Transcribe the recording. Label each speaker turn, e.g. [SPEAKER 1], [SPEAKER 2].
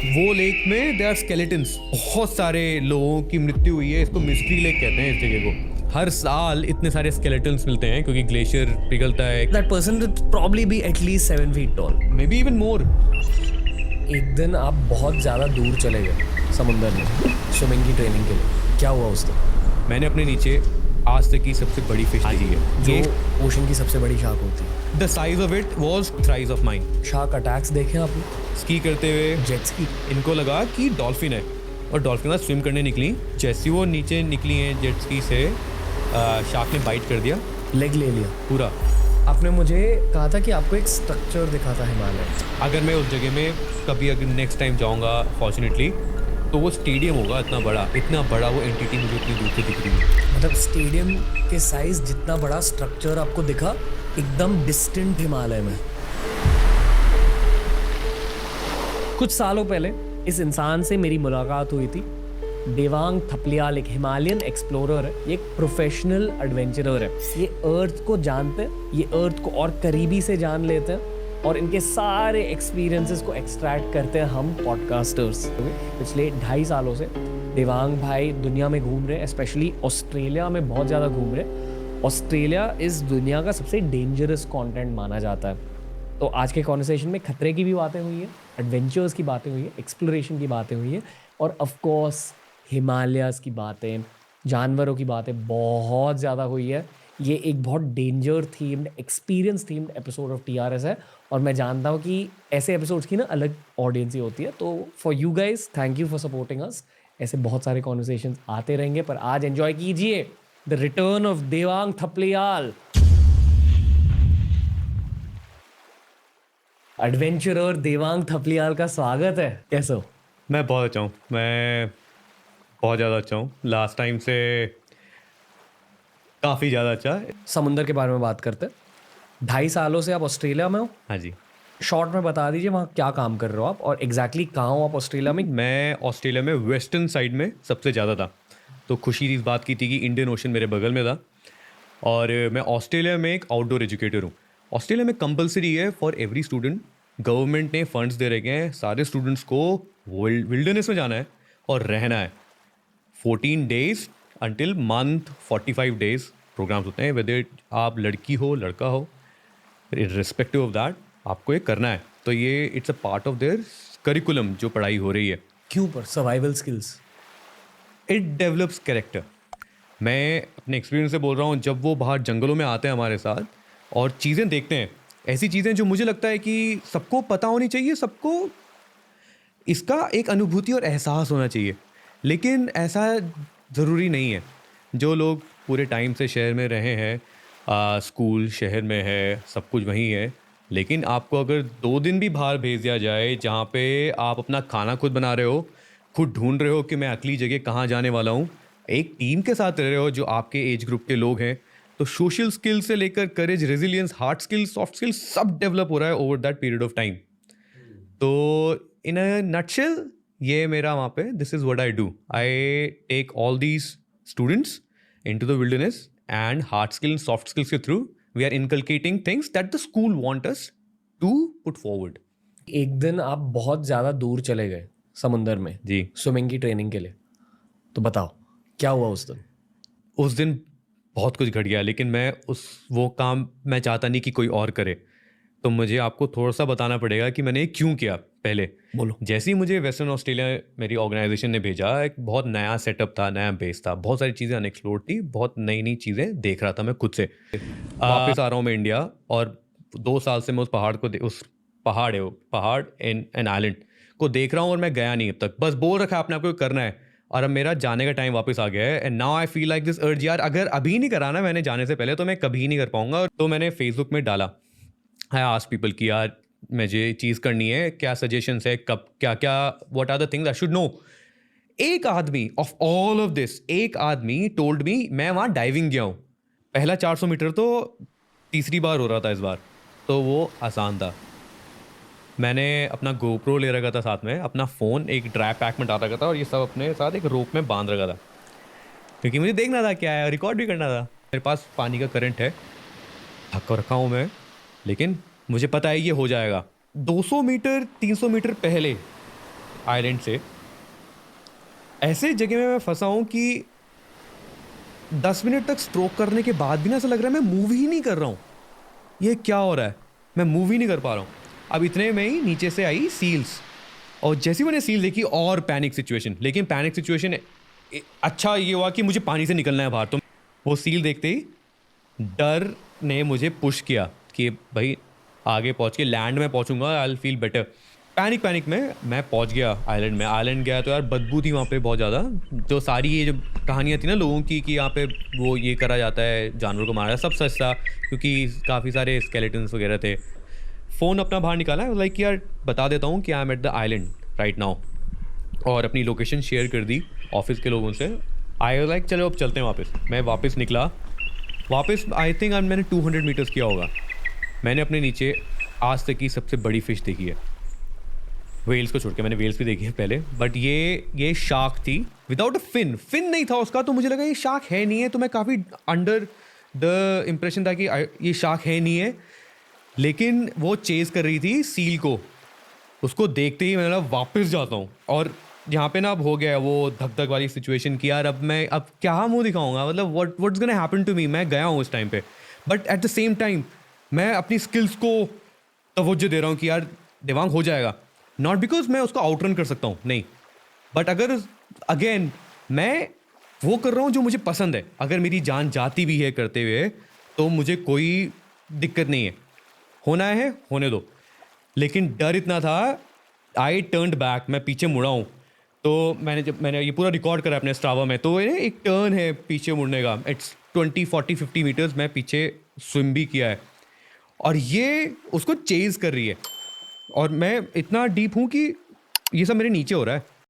[SPEAKER 1] वो लेक में there are skeletons, बहुत सारे लोगों की मृत्यु हुई है। इसको मिस्ट्री लेक कहते हैं इस जगह को। हर साल इतने सारे स्केलेटन्स मिलते हैं क्योंकि ग्लेशियर पिघलता है।
[SPEAKER 2] That person would probably be at least 7 feet tall.
[SPEAKER 1] May be even more.
[SPEAKER 2] एक दिन आप बहुत ज़्यादा दूर चले गए समुंदर में स्विमिंग की ट्रेनिंग के लिए, क्या हुआ उस दिन?
[SPEAKER 1] मैंने अपने नीचे आज तक की सबसे बड़ी फिश देखी है,
[SPEAKER 2] जो ओशन की सबसे बड़ी शार्क होती है।
[SPEAKER 1] The size of it was thrice of mine.
[SPEAKER 2] Shark attacks देखे आपने?
[SPEAKER 1] स्की करते हुए
[SPEAKER 2] जेट स्की।
[SPEAKER 1] इनको लगा कि डॉल्फिन है और डॉल्फिन के साथ स्विम करने निकली। जैसे वो नीचे निकली हैं जेट स्की से, शार्क ने बाइट कर दिया,
[SPEAKER 2] लेग ले लिया
[SPEAKER 1] पूरा।
[SPEAKER 2] आपने मुझे कहा था कि आपको एक स्ट्रक्चर दिखा था हिमालय।
[SPEAKER 1] अगर मैं उस जगह में कभी अगर नेक्स्ट टाइम जाऊंगा फॉर्चुनेटली, तो वो स्टेडियम होगा इतना बड़ा वो एंटिटी मुझे इतनी दूर से दिख रही है।
[SPEAKER 2] मतलब स्टेडियम के साइज जितना बड़ा स्ट्रक्चर आपको दिखा एकदम डिस्टेंट हिमालय में। कुछ सालों पहले इस इंसान से मेरी मुलाकात हुई थी। देवांग थपलियाल एक हिमालयन एक्सप्लोरर है, ये एक प्रोफेशनल एडवेंचरर है। ये अर्थ को जानते हैं, ये अर्थ को और करीबी से जान लेते हैं और इनके सारे एक्सपीरियंसेस को एक्सट्रैक्ट करते हैं हम पॉडकास्टर्स। पिछले 2.5 सालों से देवांग भाई दुनिया में घूम रहे हैं, स्पेशली ऑस्ट्रेलिया में बहुत ज़्यादा घूम रहे हैं। ऑस्ट्रेलिया इस दुनिया का सबसे डेंजरस कंटेंट माना जाता है। तो आज के कॉन्वर्सेशन में खतरे की भी बातें हुई है, एडवेंचर्स की बातें हुई है, एक्सप्लोरेशन की बातें हुई है और ऑफ कोर्स हिमालयाज़ की बातें, जानवरों की बातें बहुत ज़्यादा हुई है। ये एक बहुत danger themed, experience themed episode of TRS है और मैं जानता हूँ कि ऐसे एपिसोड्स की ना अलग ऑडियंस ही होती है। तो for you guys thank you for supporting us. ऐसे बहुत सारे कॉन्वर्सेशंस आते रहेंगे, पर आज एंजॉय कीजिए the return of Devang Thapliyal, adventurer Devang Thapliyal का स्वागत है। कैसे हो?
[SPEAKER 1] मैं बहुत अच्छा हूँ, मैं बहुत ज़्यादा अच्छा हूँ, लास्ट टाइम से काफ़ी ज़्यादा अच्छा है।
[SPEAKER 2] समुंदर के बारे में बात करते हैं। 2.5 सालों से आप ऑस्ट्रेलिया में हो।
[SPEAKER 1] हाँ जी।
[SPEAKER 2] शॉर्ट में बता दीजिए वहाँ क्या काम कर रहे हो आप और एग्जैक्टली कहाँ हो आप ऑस्ट्रेलिया में?
[SPEAKER 1] मैं ऑस्ट्रेलिया में वेस्टर्न साइड में सबसे ज़्यादा था, तो खुशी इस बात की थी कि इंडियन ओशन मेरे बगल में था। और मैं ऑस्ट्रेलिया में एक आउटडोर एजुकेटर हूँ। ऑस्ट्रेलिया में कंपलसरी है फॉर एवरी स्टूडेंट, गवर्नमेंट ने फंड्स दे रखे हैं सारे स्टूडेंट्स को विल्डरनेस में जाना है और रहना है 14 days until month 45 days programmes होते हैं। वेदर आप लड़की हो लड़का हो, रिस्पेक्टिव ऑफ दैट आपको ये करना है। तो ये it's a part of their curriculum जो पढ़ाई हो रही है।
[SPEAKER 2] क्यों? पर survival skills,
[SPEAKER 1] it develops character. मैं अपने एक्सपीरियंस से बोल रहा हूँ, जब वो बाहर जंगलों में आते हैं हमारे साथ और चीज़ें देखते हैं, ऐसी चीज़ें जो मुझे लगता है कि सबको पता होनी चाहिए, सबको इसका एक अनुभूति और एहसास होना चाहिए, लेकिन ऐसा ज़रूरी नहीं है। जो लोग पूरे टाइम से शहर में रहे हैं, स्कूल शहर में है, सब कुछ वहीं है, लेकिन आपको अगर 2 दिन भी बाहर भेज दिया जाए जहाँ पे आप अपना खाना खुद बना रहे हो, खुद ढूंढ रहे हो कि मैं अगली जगह कहाँ जाने वाला हूँ, एक टीम के साथ रह रहे हो जो आपके एज ग्रुप के लोग हैं, तो सोशल स्किल से लेकर courage, resilience, hard skills, soft skills सब डेवलप हो रहा है over that period of time. तो इन अ नटशेल ये मेरा वहाँ पे this is what I do. I take all these students into the wilderness and hard skill, soft skills के through we are inculcating things that the school want us to put forward.
[SPEAKER 2] एक दिन आप बहुत ज़्यादा दूर चले गए समुंदर में
[SPEAKER 1] जी।
[SPEAKER 2] स्विमिंग की ट्रेनिंग के लिए, तो बताओ क्या हुआ उस दिन?
[SPEAKER 1] उस दिन बहुत कुछ घट गया, लेकिन मैं वो काम मैं चाहता नहीं कि कोई और करे, तो मुझे आपको थोड़ा सा बताना पड़ेगा कि मैंने क्यों किया। पहले
[SPEAKER 2] बोलो।
[SPEAKER 1] जैसे ही मुझे वेस्टर्न ऑस्ट्रेलिया मेरी ऑर्गेनाइजेशन ने भेजा, एक बहुत नया सेटअप था, नया बेस था, बहुत सारी चीज़ें अनएक्सप्लोर्ड थी, बहुत नई नई चीज़ें देख रहा था मैं खुद से। वापस आ रहा हूँ मैं इंडिया और 2 साल से मैं उस पहाड़ को उस पहाड़ है वो पहाड़ एन आइलैंड को देख रहा हूँ और मैं गया नहीं अब तक। बस बोल रखा है अपने आप को करना है और अब मेरा जाने का टाइम वापस आ गया है। And now I feel like this urge, यार अगर अभी नहीं करा ना मैंने जाने से पहले, तो मैं कभी नहीं कर पाऊंगा। तो मैंने फेसबुक में डाला, आई आस्क्ड पीपल कि यार मुझे चीज़ करनी है, क्या सजेशंस है, कब क्या क्या, what are the things I should know. एक आदमी ऑफ ऑल ऑफ दिस, एक आदमी टोल्ड मी, मैं वहाँ डाइविंग गया हूँ, पहला 400 मीटर तो तीसरी बार हो रहा था इस बार, तो वो आसान था। मैंने अपना गोप्रो ले रखा था साथ में, अपना फ़ोन एक ड्राई पैक में डाल रखा था और ये सब अपने साथ एक रोप में बांध रखा था, क्योंकि मुझे देखना था क्या है, रिकॉर्ड भी करना था। मेरे पास पानी का करंट है, थक रखा हूँ मैं, लेकिन मुझे पता है ये हो जाएगा। 200 मीटर 300 मीटर पहले आइलैंड से। ऐसे जगह में मैं फंसा हूँ कि 10 मिनट तक स्ट्रोक करने के बाद भी ना ऐसा लग रहा है मैं मूव ही नहीं कर रहा हूँ। ये क्या हो रहा है, मैं मूव ही नहीं कर पा रहा हूँ। अब इतने में ही नीचे से आई सील्स, और जैसे ही मैंने सील देखी और पैनिक सिचुएशन। लेकिन पैनिक सिचुएशन अच्छा ये हुआ कि मुझे पानी से निकलना है बाहर, तो वो सील देखते ही डर ने मुझे पुश किया कि भाई आगे पहुंच के लैंड में पहुंचूंगा, I will feel better. Panic में मैं पहुंच गया आइलैंड में। आइलैंड गया तो यार बदबू थी वहाँ पे बहुत ज़्यादा। जो सारी ये जो कहानियाँ थी ना लोगों की कि यहाँ पे वो ये करा जाता है, जानवर को मारा, सब सच था, क्योंकि काफ़ी सारे स्केलेटन्स वगैरह थे। फ़ोन अपना बाहर निकाला, लाइक यार बता देता हूँ कि I am at the island right now, और अपनी लोकेशन शेयर कर दी ऑफिस के लोगों से। आई लाइक चलो अब चलते हैं वापस। मैं वापस निकला, वापस आई थिंक मैंने 200 मीटर्स किया होगा। मैंने अपने नीचे आज तक की सबसे बड़ी फ़िश देखी है, वेल्स को छोड़ के। मैंने वेल्स भी देखी है पहले, बट ये शार्क थी विदाउट अ फिन नहीं था उसका। तो मुझे लगा ये शार्क है नहीं है, तो मैं काफ़ी अंडर द इम्प्रेशन था कि ये शार्क है नहीं है। लेकिन वो चेज़ कर रही थी सील को, उसको देखते ही मैंने बोला वापस जाता हूँ। और यहाँ पे ना अब हो गया वो धक धक वाली सिचुएशन कि यार अब क्या मुंह दिखाऊंगा, मतलब what's gonna happen to me. मैं गया हूँ उस टाइम पे, but at the same time मैं अपनी स्किल्स को तवज्जो दे रहा हूँ कि यार देवांग हो जाएगा। नॉट बिकॉज मैं उसको आउटरन कर सकता हूँ, नहीं, बट अगर अगेन मैं वो कर रहा हूँ जो मुझे पसंद है। अगर मेरी जान जाती भी है करते हुए तो मुझे कोई दिक्कत नहीं है, होना है होने दो। लेकिन डर इतना था, आई टर्न्ड बैक, मैं पीछे मुड़ा हूँ। तो मैंने ये पूरा रिकॉर्ड करा अपने स्ट्रावा में। तो ये एक टर्न है पीछे मुड़ने का, इट्स 20 40 50 मीटर्स मैं पीछे स्विम भी किया है, और ये उसको चेज़ कर रही है। और मैं इतना डीप हूँ कि ये सब मेरे नीचे हो रहा है।